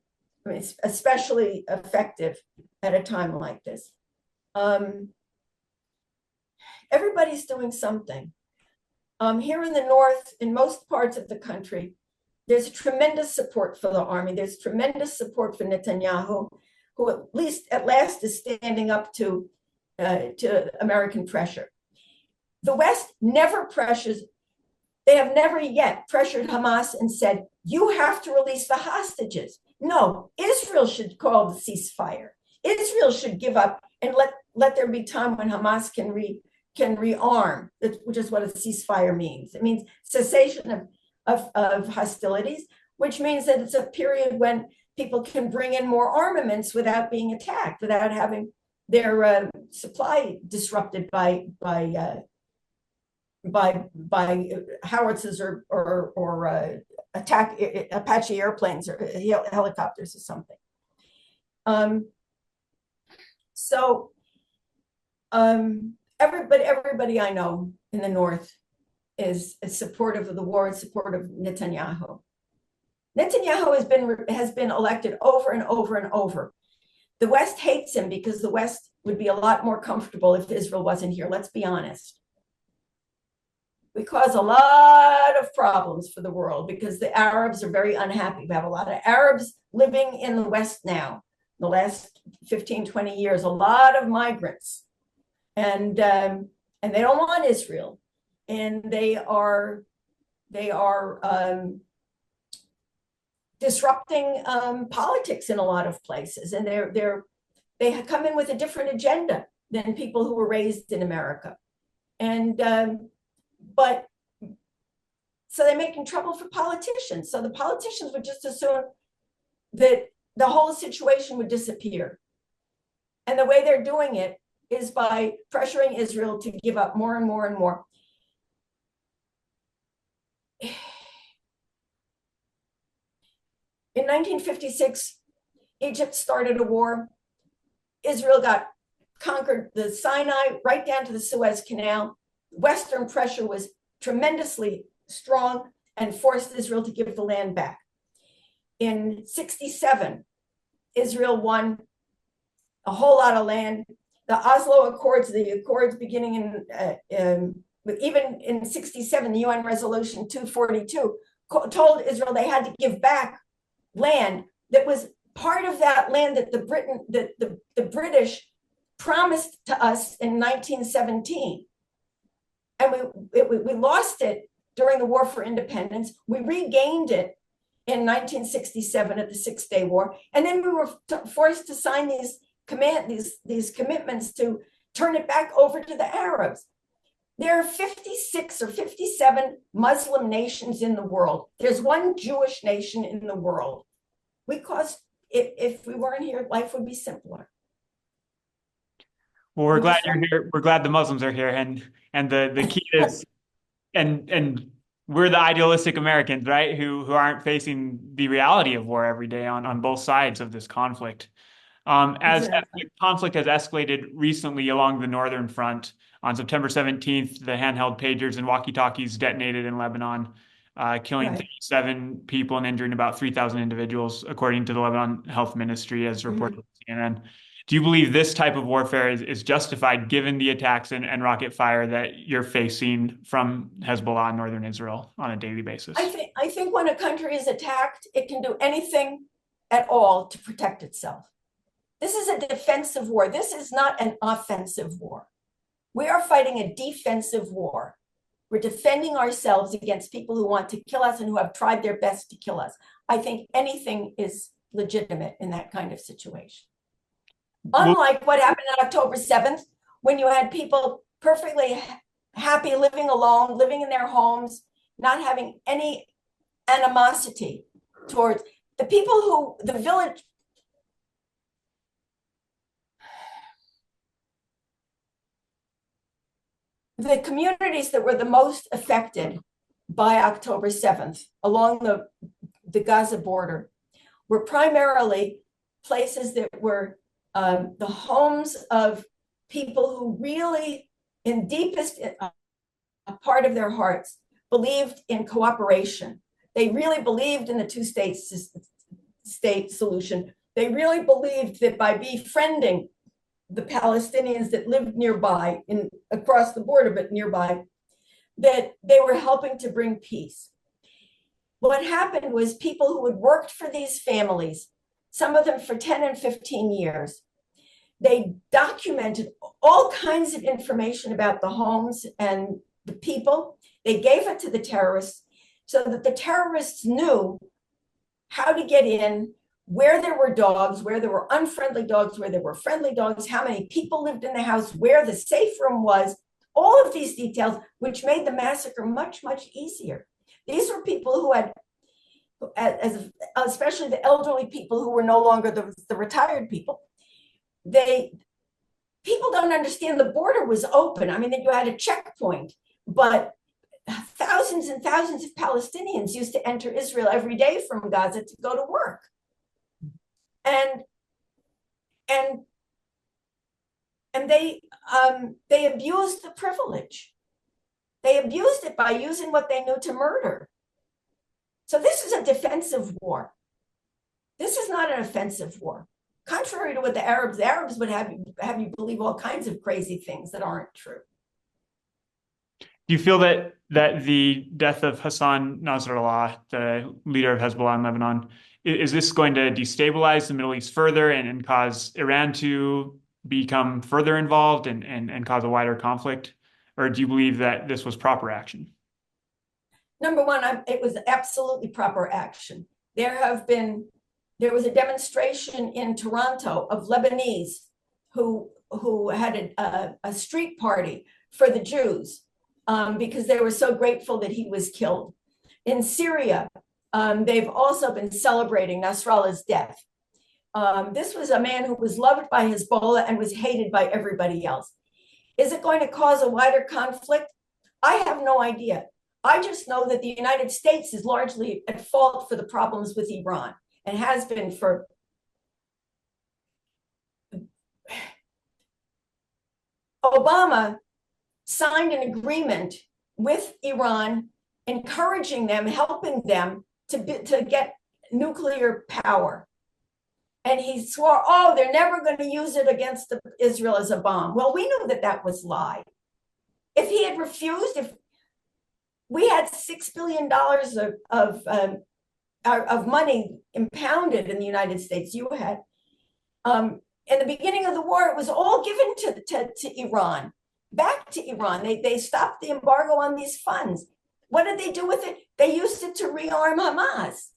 especially effective at a time like this. Everybody's doing something. Here in the north, in most parts of the country, there's tremendous support for the army. There's tremendous support for Netanyahu, who at last is standing up to American pressure. The West never pressures. They have never yet pressured Hamas and said, you have to release the hostages. No, Israel should call the ceasefire. Israel should give up and let there be time when Hamas can rearm, which is what a ceasefire means. It means cessation of hostilities, which means that it's a period when people can bring in more armaments without being attacked, without having their supply disrupted by howitzers or attack Apache airplanes or helicopters or something. Everybody I know in the north is supportive of the war and supportive of Netanyahu. Netanyahu has been elected over and over and over. The West hates him because the West would be a lot more comfortable if Israel wasn't here. Let's be honest. We cause a lot of problems for the world because the Arabs are very unhappy. We have a lot of Arabs living in the West now, the last 15, 20 years, a lot of migrants. And they don't want Israel. And they are disrupting politics in a lot of places. And they come in with a different agenda than people who were raised in America. And but so they're making trouble for politicians. So the politicians would just assume that the whole situation would disappear. And the way they're doing it is by pressuring Israel to give up more and more and more. In 1956, Egypt started a war. Israel got conquered the Sinai right down to the Suez Canal. Western pressure was tremendously strong and forced Israel to give the land back. In 67, Israel won a whole lot of land. The Oslo Accords, the accords beginning even in 67, the UN Resolution 242 told Israel they had to give back land that was part of that land that the British promised to us in 1917. And we lost it during the War for Independence. We regained it in 1967 at the Six-Day War. And then we were forced to sign these commitments to turn it back over to the Arabs. There are 56 or 57 Muslim nations in the world. There's one Jewish nation in the world. If we weren't here, life would be simpler. Well, we're glad you're here. We're glad the Muslims are here, and the key is, and we're the idealistic Americans, right? Who aren't facing the reality of war every day on both sides of this conflict. As the conflict has escalated recently along the northern front, on September 17th, the handheld pagers and walkie-talkies detonated in Lebanon, killing 37 people and injuring about 3,000 individuals, according to the Lebanon Health Ministry, as reported by CNN. Do you believe this type of warfare is justified given the attacks and rocket fire that you're facing from Hezbollah in northern Israel on a daily basis? I think when a country is attacked, it can do anything at all to protect itself. This is a defensive war. This is not an offensive war. We are fighting a defensive war. We're defending ourselves against people who want to kill us and who have tried their best to kill us. I think anything is legitimate in that kind of situation. Unlike what happened on October 7th, when you had people perfectly happy living alone, living in their homes, not having any animosity towards the people who, the village. The communities that were the most affected by October 7th along the Gaza border were primarily places that were the homes of people who really, in deepest part of their hearts, believed in cooperation. They really believed in the two-state solution. They really believed that by befriending the Palestinians that lived nearby, across the border, but nearby, that they were helping to bring peace. What happened was people who had worked for these families, some of them for 10 and 15 years, they documented all kinds of information about the homes and the people. They gave it to the terrorists so that the terrorists knew how to get in, where there were dogs, where there were unfriendly dogs, where there were friendly dogs, how many people lived in the house, where the safe room was, all of these details, which made the massacre much, much easier. These were people who had, especially the elderly people who were no longer the retired people, people don't understand the border was open. I mean, that you had a checkpoint, but thousands and thousands of Palestinians used to enter Israel every day from Gaza to go to work. And they abused the privilege. They abused it by using what they knew to murder. So this is a defensive war. This is not an offensive war. Contrary to what the Arabs would have you believe all kinds of crazy things that aren't true. Do you feel that the death of Hassan Nasrallah, the leader of Hezbollah in Lebanon, is this going to destabilize the Middle East further and cause Iran to become further involved and cause a wider conflict? Or do you believe that this was proper action? Number one, it was absolutely proper action. There was a demonstration in Toronto of Lebanese who had a street party for the Jews because they were so grateful that he was killed. In Syria, they've also been celebrating Nasrallah's death. This was a man who was loved by Hezbollah and was hated by everybody else. Is it going to cause a wider conflict? I have no idea. I just know that the United States is largely at fault for the problems with Iran. and has been for Obama signed an agreement with Iran, encouraging them, helping them to get nuclear power. And he swore, oh, they're never going to use it against Israel as a bomb. Well, we knew that that was lie. If he had refused, if we had $6 billion of money impounded in the United States, you had, in the beginning of the war, it was all given to Iran, back to Iran. They stopped the embargo on these funds. What did they do with it? They used it to rearm Hamas.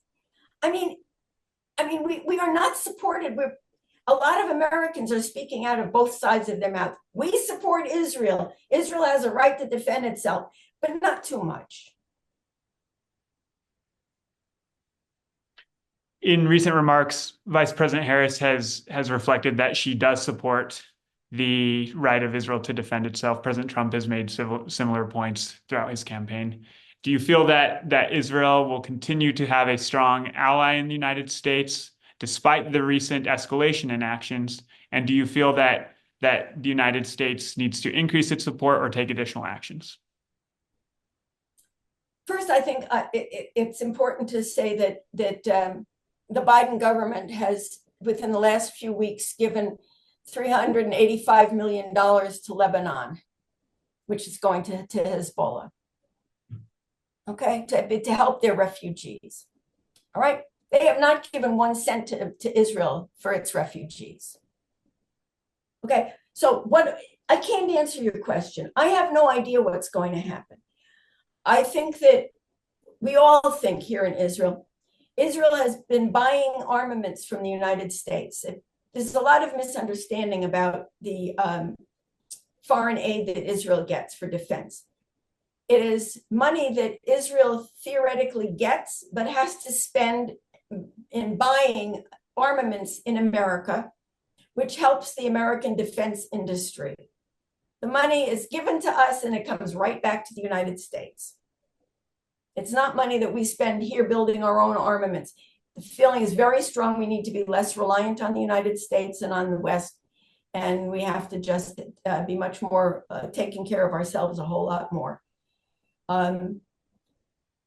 I mean, we are not supported. A lot of Americans are speaking out of both sides of their mouth. We support Israel. Israel has a right to defend itself, but not too much. In recent remarks, Vice President Harris has reflected that she does support the right of Israel to defend itself. President Trump has made similar points throughout his campaign. Do you feel that Israel will continue to have a strong ally in the United States despite the recent escalation in actions? And do you feel that the United States needs to increase its support or take additional actions? First, I think it's important to say that the Biden government has, within the last few weeks, given $385 million to Lebanon, which is going to Hezbollah, okay, to help their refugees. All right, they have not given 1 cent to Israel for its refugees. Okay, so I can't answer your question. I have no idea what's going to happen. I think that we all think here in Israel has been buying armaments from the United States. There's a lot of misunderstanding about the foreign aid that Israel gets for defense. It is money that Israel theoretically gets, but has to spend in buying armaments in America, which helps the American defense industry. The money is given to us and it comes right back to the United States. It's not money that we spend here building our own armaments. The feeling is very strong. We need to be less reliant on the United States and on the West. And we have to just be much more taking care of ourselves a whole lot more.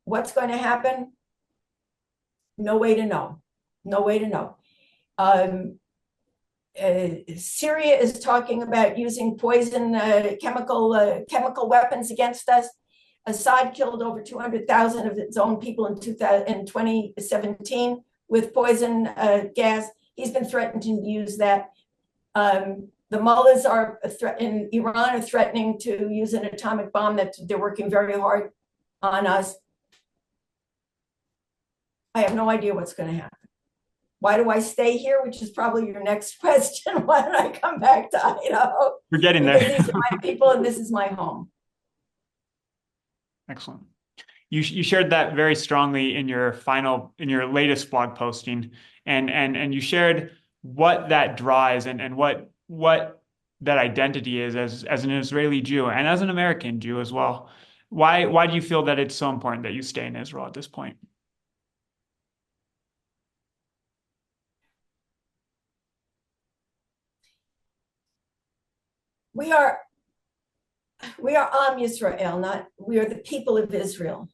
What's going to happen? No way to know. No way to know. Syria is talking about using poison chemical weapons against us. Assad killed over 200,000 of its own people in 2017 with poison gas. He's been threatened to use that. The mullahs in Iran are threatening to use an atomic bomb that they're working very hard on us. I have no idea what's going to happen. Why do I stay here? Which is probably your next question. Why don't I come back to Idaho? We're getting there. These are my people and this is my home. Excellent. You shared that very strongly in your latest blog posting, and you shared what that drives and what that identity is as an Israeli Jew and as an American Jew as well. Why do you feel that it's so important that you stay in Israel at this point? We are Am Yisrael, we are the people of Israel.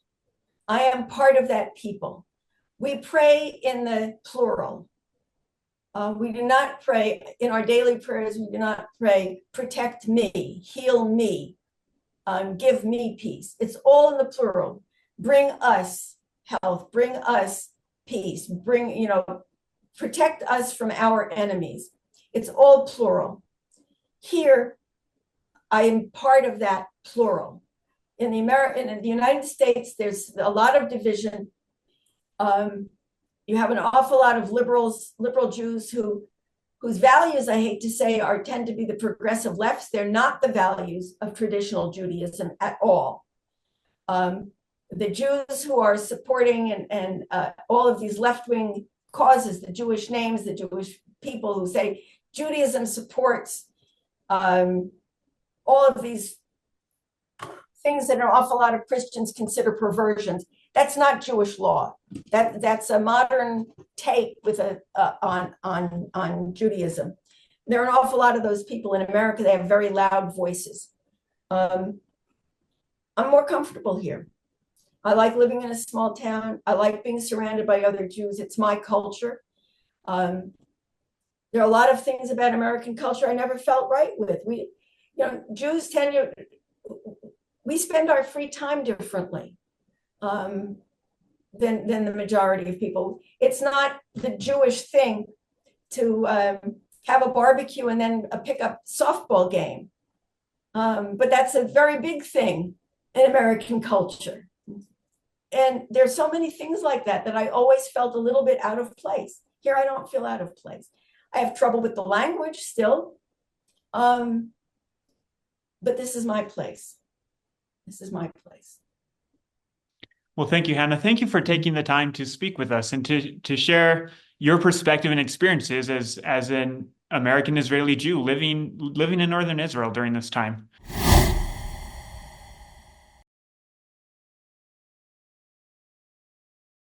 I am part of that people. We pray in the plural. We do not pray in our daily prayers. We do not pray, protect me, heal me, give me peace. It's all in the plural. Bring us health, bring us peace, protect us from our enemies. It's all plural. Here, I am part of that plural. In the United States, there's a lot of division. You have an awful lot of liberal Jews whose values, I hate to say, tend to be the progressive lefts. They're not the values of traditional Judaism at all. The Jews who are supporting and all of these left-wing causes, the Jewish names, the Jewish people who say Judaism supports all of these things that an awful lot of Christians consider perversions. That's not Jewish law. That's a modern take with on Judaism. There are an awful lot of those people in America. They have very loud voices. I'm more comfortable here. I like living in a small town. I like being surrounded by other Jews. It's my culture. There are a lot of things about American culture I never felt right with. Jews we spend our free time differently than the majority of people. It's not the Jewish thing to have a barbecue and then a pickup softball game. But that's a very big thing in American culture. And there's so many things like that I always felt a little bit out of place. Here, I don't feel out of place. I have trouble with the language still. But this is my place. This is my place. Well, thank you, Hannah. Thank you for taking the time to speak with us and to share your perspective and experiences as an American Israeli Jew living in northern Israel during this time.